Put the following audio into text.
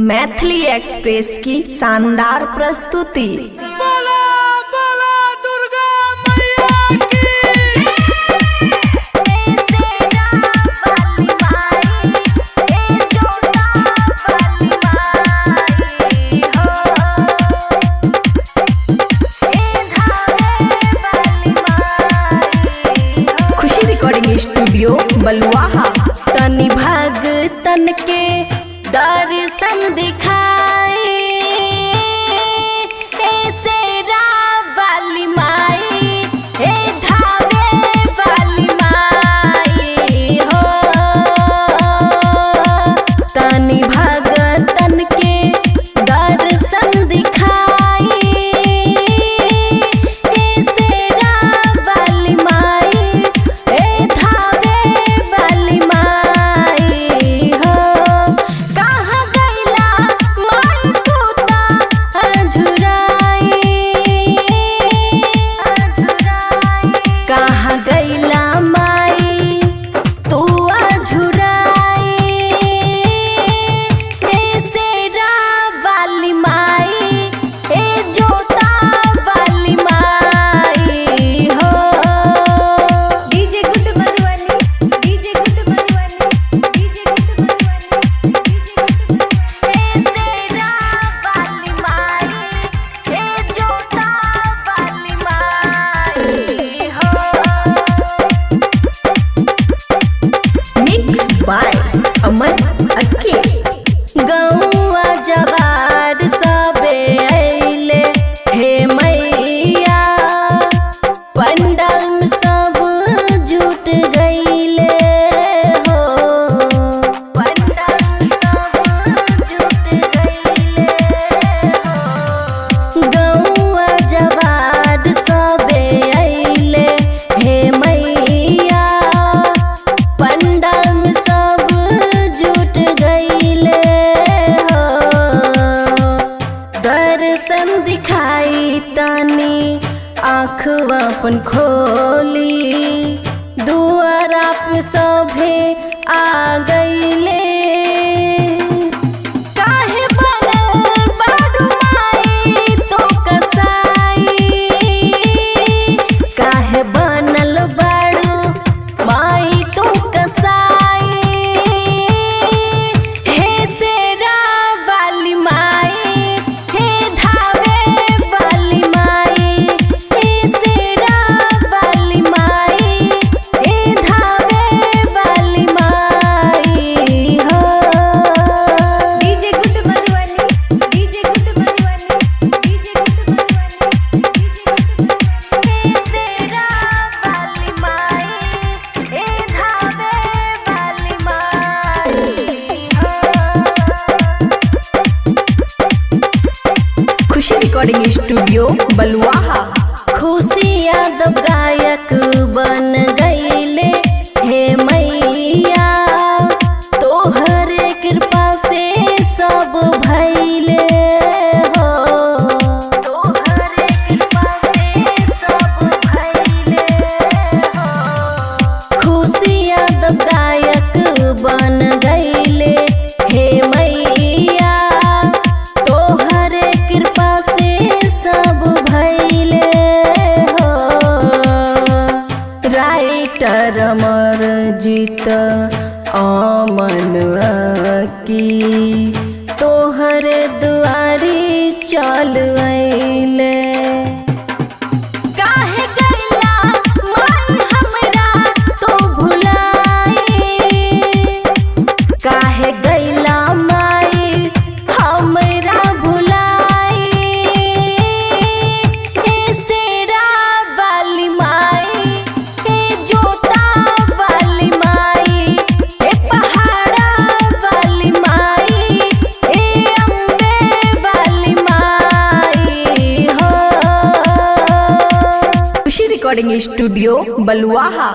Maithili express की शानदार प्रस्तुति। बोला बोला दुर्गा मैया की। खुशी रिकॉर्डिंग स्टूडियो बलुआहा। तनि भगतन के दर्शन दिखाई शेरा वाली माई, हे धावे वाली माई हो। तनि भगतन के दर्शन दिखाई शेरा वाली माई, हे धावे वाली माई हो। कहाँ गइला माई तू ता अझुराई, कहाँ गइला माई तू अझुराई, हे शेरा वाली माई, हे जोता वाली माई हो। DJ good Madhubani, DJ good Madhubani, DJ good Madhubani, हे शेरा वाली माई, हे जोता वाली माई हो। मिक्स बाय अमन अक्के। गौआ जवार सबे अइले हे मैया, पंडाल में सब जुट गइले हो। पंडाल में सब जुट गइले हो। गौआ जवार सबे अइले हे मैया, पंडाल में सब जुट गइले हो। दर्शन दिखाई तनी आँख अपन खोली, दुआरा पे सभे आ गइले। काहे बनल बाडू माई तो कसाई, काहे बनल बाडू माई तो कसाई, हे शेरा वाली माई, हे धावे वाली माई, हे शेरा वाली माई, हे धावे वाली माई हो। DJ good Madhubani, DJ good Madhubani, DJ good Madhubani, हे शेरा वाली माई, हे धावे वाली माई हो। खुशी रिकॉर्डिंग स्टूडियो बलुआहा। खुशी यादव गायक बन गइले हे मैया, तोहरे कृपा से सब भइले हो। तोहरे कृपा से सब भइले हो। खुशी यादव गायक बन गइले हे मैया, तोहरे कृपा से सब भइले हो। राइटर अमर जीत अमन की, तोहरे दुआरी चल अइले। काहे गइला माई हमरा तो भुलाई, काहे गइला माई हमरा भुलाई, हे शेरा वाली माई, हे जोता वाली माई, हे पहाड़ा वाली माई, हे अम्बे वाली माई हो। खुशी रिकॉर्डिंग स्टूडियो बलुआहा।